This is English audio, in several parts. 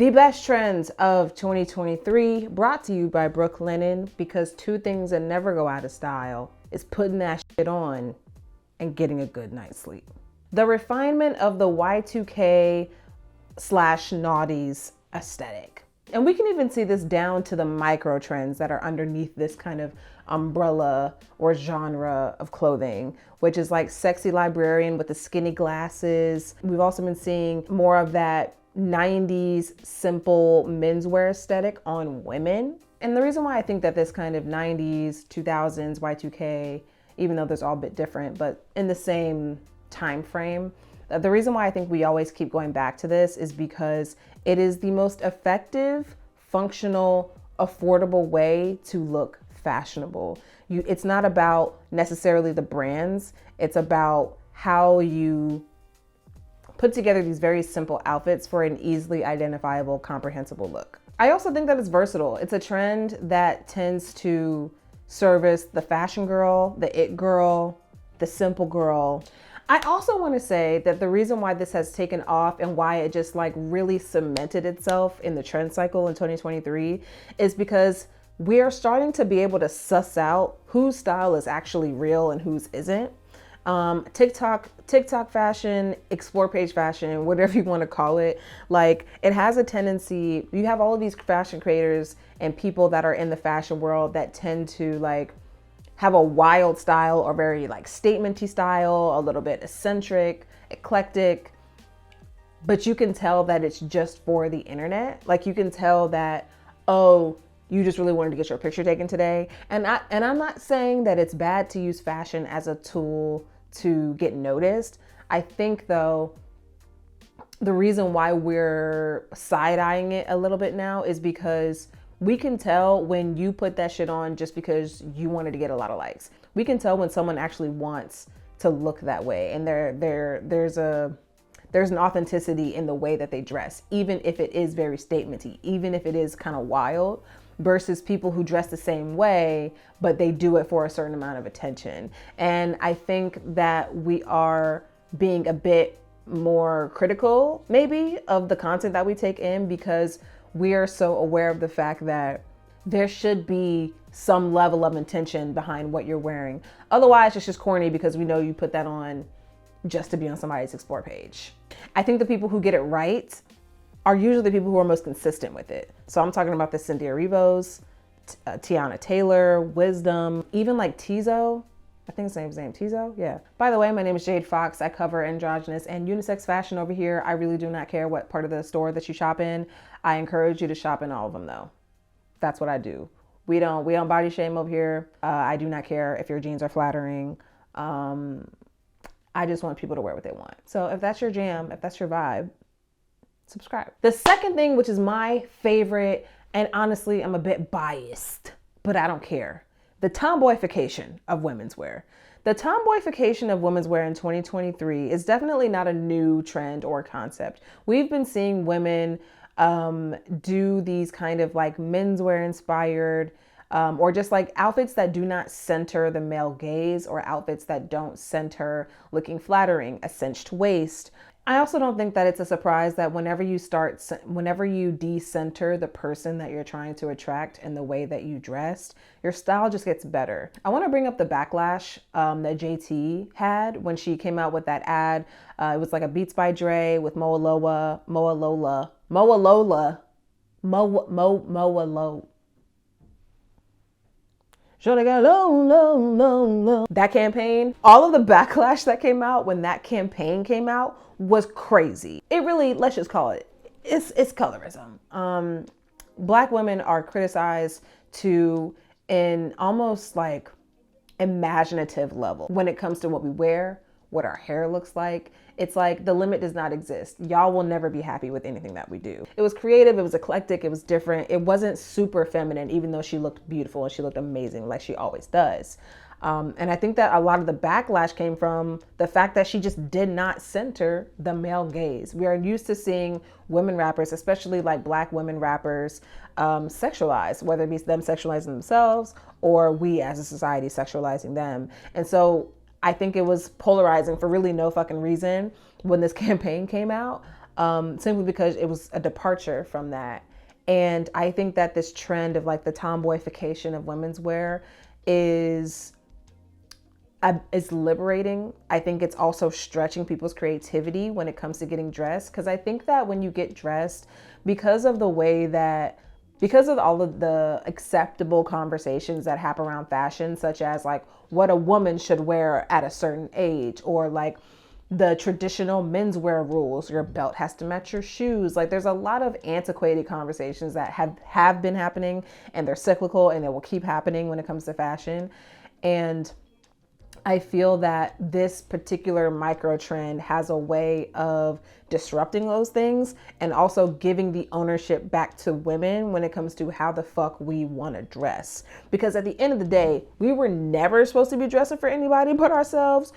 The best trends of 2023 brought to you by Brooklinen, because two things that never go out of style is putting that shit on and getting a good night's sleep. The refinement of the Y2K / Noughties aesthetic. And we can even see this down to the micro trends that are underneath this kind of umbrella or genre of clothing, which is like sexy librarian with the skinny glasses. We've also been seeing more of that 90s simple menswear aesthetic on women. And the reason why I think that this kind of 90s, 2000s, Y2K, even though there's all a bit different, but in the same time frame, the reason why I think we always keep going back to this is because it is the most effective, functional, affordable way to look fashionable. It's not about necessarily the brands, it's about how you put together these very simple outfits for an easily identifiable, comprehensible look. I also think that it's versatile. It's a trend that tends to service the fashion girl, the it girl, the simple girl. I also want to say that the reason why this has taken off and why it just like really cemented itself in the trend cycle in 2023 is because we are starting to be able to suss out whose style is actually real and whose isn't. TikTok fashion, explore page fashion, whatever you want to call it, like it has a tendency, you have all of these fashion creators and people that are in the fashion world that tend to like have a wild style or very like statement-y style, a little bit eccentric, eclectic, but you can tell that it's just for the internet. Like you can tell that, oh, you just really wanted to get your picture taken today. And I'm not saying that it's bad to use fashion as a tool to get noticed. I think though, the reason why we're side-eyeing it a little bit now is because we can tell when you put that shit on just because you wanted to get a lot of likes. We can tell when someone actually wants to look that way, and there's an authenticity in the way that they dress, even if it is very statementy, even if it is kind of wild, versus people who dress the same way, but they do it for a certain amount of attention. And I think that we are being a bit more critical, maybe, of the content that we take in because we are so aware of the fact that there should be some level of intention behind what you're wearing. Otherwise, it's just corny because we know you put that on just to be on somebody's explore page. I think the people who get it right are usually the people who are most consistent with it. So I'm talking about the Cynthia Erivo's, Tiana Taylor, Wisdom, even like Tizo. I think his name's Tizo, yeah. By the way, my name is Jade Fox. I cover androgynous and unisex fashion over here. I really do not care what part of the store that you shop in. I encourage you to shop in all of them though. That's what I do. We don't body shame over here. I do not care if your jeans are flattering. I just want people to wear what they want. So if that's your jam, if that's your vibe, subscribe. The second thing, which is my favorite, and honestly, I'm a bit biased, but I don't care. The tomboyfication of womenswear. The tomboyfication of womenswear in 2023 is definitely not a new trend or concept. We've been seeing women do these kind of like menswear inspired or just like outfits that do not center the male gaze, or outfits that don't center looking flattering, a cinched waist. I also don't think that it's a surprise that whenever you de-center the person that you're trying to attract in the way that you dressed, your style just gets better. I want to bring up the backlash that JT had when she came out with that ad. It was like a Beats by Dre with Moalola. Shorty got low. That campaign, all of the backlash that came out when that campaign came out was crazy. It really, let's just call it, it's colorism. Black women are criticized to an almost like imaginative level when it comes to what we wear, what our hair looks like. It's like the limit does not exist. Y'all will never be happy with anything that we do. It was creative, it was eclectic, it was different. It wasn't super feminine, even though she looked beautiful and she looked amazing like she always does. And I think that a lot of the backlash came from the fact that she just did not center the male gaze. We are used to seeing women rappers, especially like Black women rappers, sexualized, whether it be them sexualizing themselves or we as a society sexualizing them. And so I think it was polarizing for really no fucking reason when this campaign came out. simply because it was a departure from that. And I think that this trend of like the tomboyification of womenswear is liberating. I think it's also stretching people's creativity when it comes to getting dressed. Because I think that when you get dressed, because of all of the acceptable conversations that happen around fashion, such as like what a woman should wear at a certain age, or like the traditional menswear rules, your belt has to match your shoes. Like there's a lot of antiquated conversations that have been happening, and they're cyclical, and they will keep happening when it comes to fashion. And I feel that this particular micro trend has a way of disrupting those things and also giving the ownership back to women when it comes to how the fuck we want to dress. Because at the end of the day, we were never supposed to be dressing for anybody but ourselves.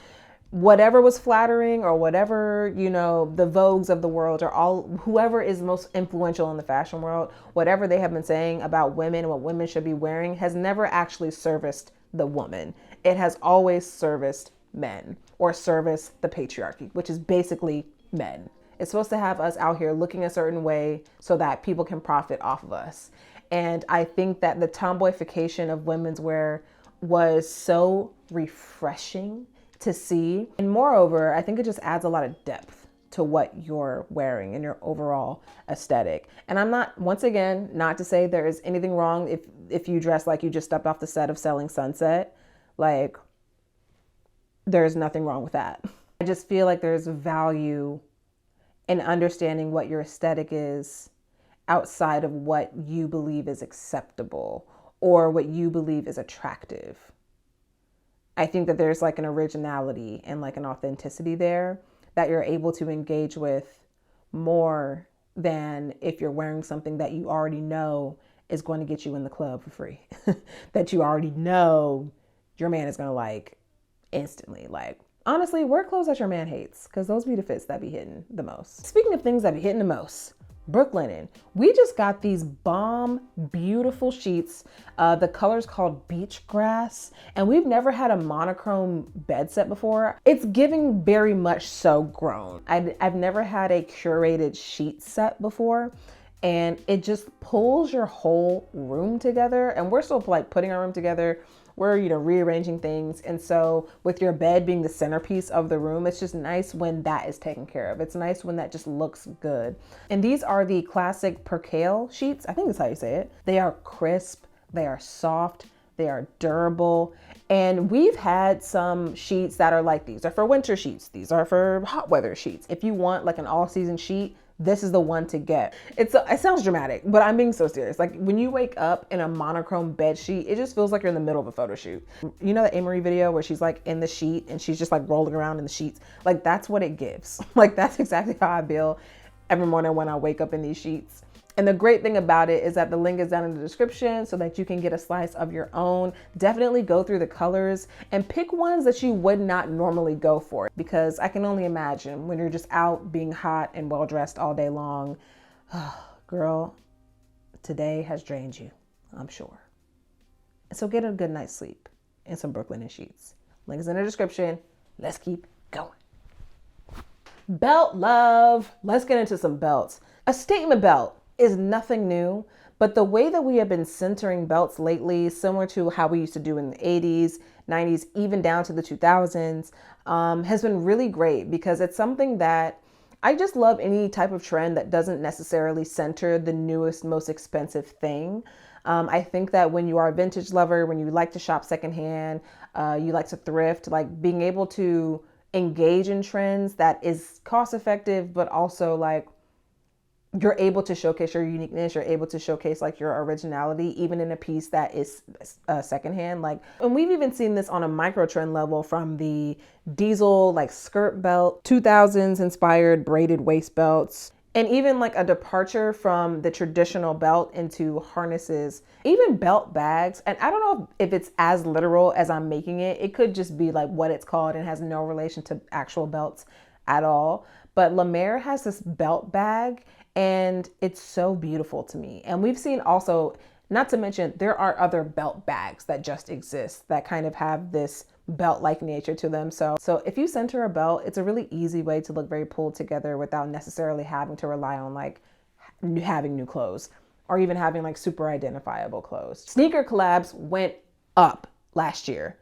Whatever was flattering, or whatever, you know, the Vogues of the world, or whoever is most influential in the fashion world, whatever they have been saying about women and what women should be wearing has never actually serviced the woman. It has always serviced men, or serviced the patriarchy, which is basically men. It's supposed to have us out here looking a certain way so that people can profit off of us. And I think that the tomboyification of womenswear was so refreshing to see. And moreover, I think it just adds a lot of depth to what you're wearing and your overall aesthetic. And I'm not, once again, not to say there is anything wrong if you dress like you just stepped off the set of Selling Sunset. Like, there's nothing wrong with that. I just feel like there's value in understanding what your aesthetic is outside of what you believe is acceptable or what you believe is attractive. I think that there's like an originality and like an authenticity there that you're able to engage with more than if you're wearing something that you already know is going to get you in the club for free. That you already know your man is going to like instantly. Like, honestly, wear clothes that your man hates, because those be the fits that be hitting the most. Speaking of things that be hitting the most, Brooklinen. We just got these bomb, beautiful sheets. The color's called Beach Grass, and we've never had a monochrome bed set before. It's giving very much so grown. I've never had a curated sheet set before, and it just pulls your whole room together. And we're still like putting our room together. We're, you know, rearranging things. And so with your bed being the centerpiece of the room, it's just nice when that is taken care of. It's nice when that just looks good. And these are the classic percale sheets. I think that's how you say it. They are crisp, they are soft, they are durable. And we've had some sheets that are like, these are for winter sheets, these are for hot weather sheets. If you want like an all season sheet, this is the one to get. It sounds dramatic, but I'm being so serious. Like when you wake up in a monochrome bed sheet, it just feels like you're in the middle of a photo shoot. You know the Amory video where she's like in the sheet and she's just like rolling around in the sheets? Like that's what it gives. Like that's exactly how I feel every morning when I wake up in these sheets. And the great thing about it is that the link is down in the description so that you can get a slice of your own. Definitely go through the colors and pick ones that you would not normally go for, because I can only imagine when you're just out being hot and well dressed all day long. Oh, girl, today has drained you, I'm sure. So get a good night's sleep in some Brooklinen sheets. Link is in the description. Let's keep going. Belt love. Let's get into some belts. A statement belt is nothing new, but the way that we have been centering belts lately, similar to how we used to do in the 80s, 90s, even down to the 2000s, has been really great, because it's something that I just love. Any type of trend that doesn't necessarily center the newest, most expensive thing. I think that when you are a vintage lover, when you like to shop secondhand, you like to thrift, like being able to engage in trends that is cost effective, but also like you're able to showcase your uniqueness. You're able to showcase like your originality, even in a piece that is secondhand. Like, and we've even seen this on a micro trend level, from the diesel like skirt belt, 2000s inspired braided waist belts, and even like a departure from the traditional belt into harnesses, even belt bags. And I don't know if it's as literal as I'm making it. It could just be like what it's called and has no relation to actual belts at all. But La Mer has this belt bag, and it's so beautiful to me. And we've seen also Not to mention, there are other belt bags that just exist that kind of have this belt-like nature to them. So if you center a belt, it's a really easy way to look very pulled together without necessarily having to rely on like having new clothes or even having like super identifiable clothes. Sneaker collabs went up last year.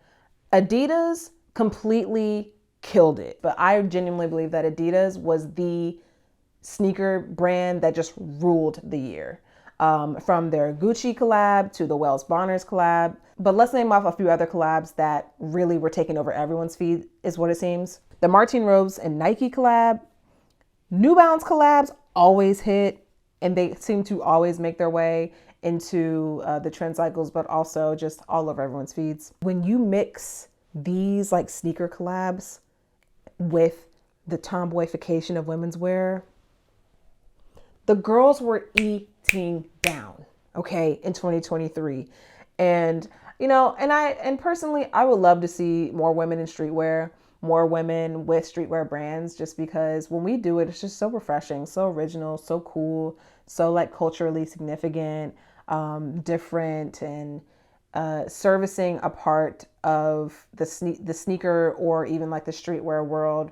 Adidas completely killed it, but I genuinely believe that Adidas was the sneaker brand that just ruled the year. From their Gucci collab to the Wells Bonners collab. But let's name off a few other collabs that really were taking over everyone's feed, is what it seems. The Martine Rose and Nike collab. New Balance collabs always hit, and they seem to always make their way into the trend cycles, but also just all over everyone's feeds. When you mix these like sneaker collabs with the Tomboyfication of Womenswear, the girls were eating down, okay, in 2023. And, you know, and personally, I would love to see more women in streetwear, more women with streetwear brands, just because when we do it, it's just so refreshing, so original, so cool, so like culturally significant, different, and servicing a part of the sneaker or even like the streetwear world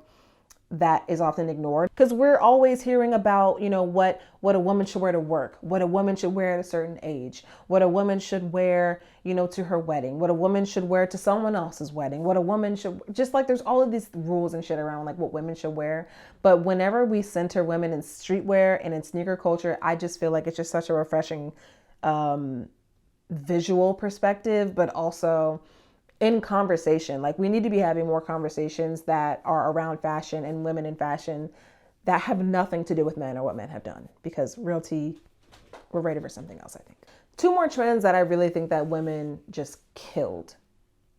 that is often ignored, because we're always hearing about, you know, what a woman should wear to work, what a woman should wear at a certain age, what a woman should wear, you know, to her wedding, what a woman should wear to someone else's wedding, what a woman should, just like there's all of these rules and shit around like what women should wear. But whenever we center women in streetwear and in sneaker culture, I just feel like it's just such a refreshing visual perspective, but also in conversation. Like, we need to be having more conversations that are around fashion and women in fashion that have nothing to do with men or what men have done, because real tea, we're ready for something else, I think. Two more trends that I really think that women just killed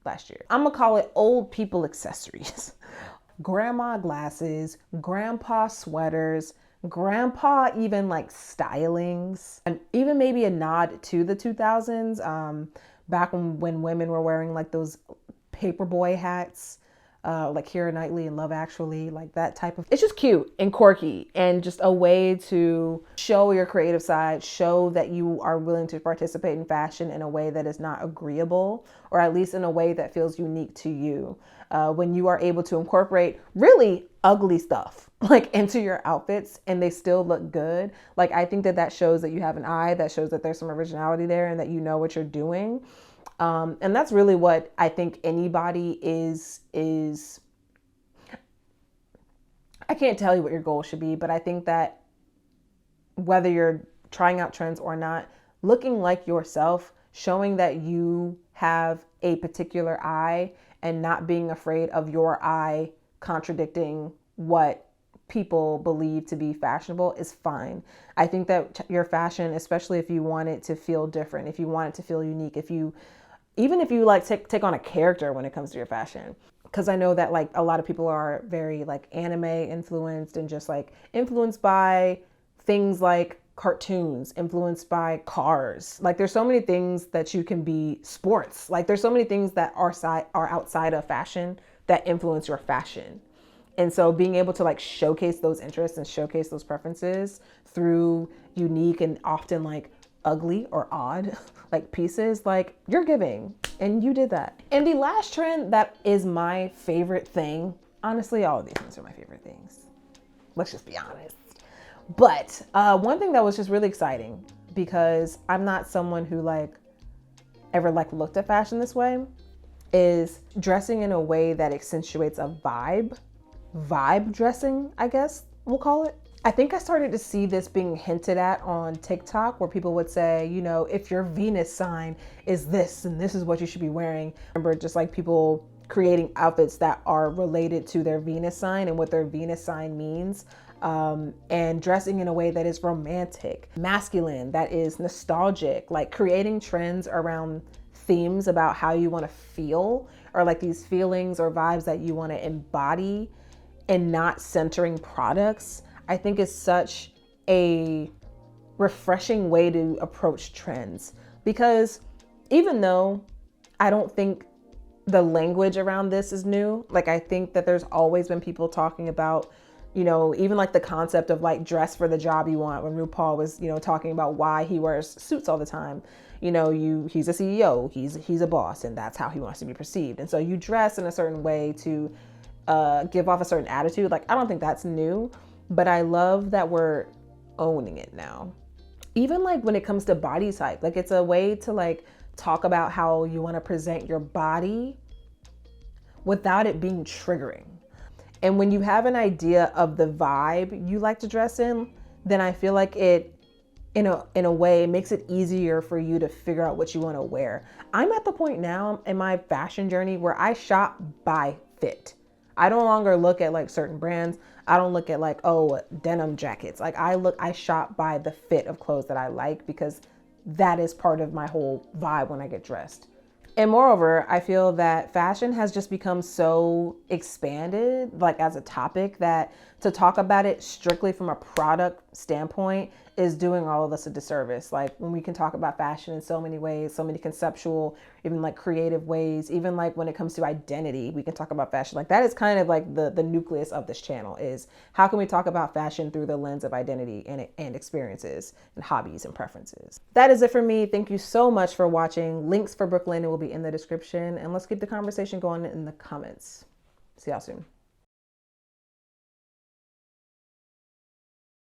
last year. I'm gonna call it old people accessories. Grandma glasses, grandpa sweaters, grandpa even like stylings, and even maybe a nod to the 2000s. Back when women were wearing like those paperboy hats, like Keira Knightley and Love Actually, like that type of, it's just cute and quirky and just a way to show your creative side, show that you are willing to participate in fashion in a way that is not agreeable, or at least in a way that feels unique to you. When you are able to incorporate really ugly stuff like into your outfits and they still look good. Like, I think that shows that you have an eye, that shows that there's some originality there and that you know what you're doing. And that's really what I think anybody is, I can't tell you what your goal should be, but I think that whether you're trying out trends or not, looking like yourself, showing that you have a particular eye and not being afraid of your eye contradicting what people believe to be fashionable is fine. I think that your fashion, especially if you want it to feel different, if you want it to feel unique, even if you like take on a character when it comes to your fashion, because I know that like a lot of people are very like anime influenced and just like influenced by things like cartoons, influenced by cars. Like, there's so many things that you can be, sports. Like, there's so many things that are outside of fashion that influence your fashion. And so being able to like showcase those interests and showcase those preferences through unique and often like ugly or odd like pieces, like, you're giving, and you did that. And the last trend that is my favorite thing, honestly, all of these things are my favorite things. Let's just be honest. But one thing that was just really exciting, because I'm not someone who like ever like looked at fashion this way, is dressing in a way that accentuates a vibe dressing, I guess we'll call it. I think I started to see this being hinted at on TikTok, where people would say, you know, if your Venus sign is this and this is what you should be wearing. I remember just like people creating outfits that are related to their Venus sign and what their Venus sign means. And dressing in a way that is romantic, masculine, that is nostalgic, like creating trends around themes about how you want to feel, or like these feelings or vibes that you want to embody, and not centering products, I think is such a refreshing way to approach trends. Because even though I don't think the language around this is new, like, I think that there's always been people talking about You know, even like the concept of like dress for the job you want, when RuPaul was, you know, talking about why he wears suits all the time. You know, he's a CEO, he's a boss, and that's how he wants to be perceived. And so you dress in a certain way to give off a certain attitude. Like, I don't think that's new, but I love that we're owning it now. Even like when it comes to body type, like it's a way to like talk about how you want to present your body without it being triggering. And when you have an idea of the vibe you like to dress in, then I feel like it, in a way, it makes it easier for you to figure out what you want to wear. I'm at the point now in my fashion journey where I shop by fit. I no longer look at like certain brands. I don't look at like, oh, denim jackets. Like I shop by the fit of clothes that I like, because that is part of my whole vibe when I get dressed. And moreover, I feel that fashion has just become so expanded, like as a topic, that to talk about it strictly from a product standpoint is doing all of us a disservice. Like when we can talk about fashion in so many ways, so many conceptual, even like creative ways, even like when it comes to identity, we can talk about fashion. Like that is kind of like the nucleus of this channel, is how can we talk about fashion through the lens of identity and experiences and hobbies and preferences. That is it for me. Thank you so much for watching. Links for Brooklyn will be in the description, and let's keep the conversation going in the comments. See y'all soon.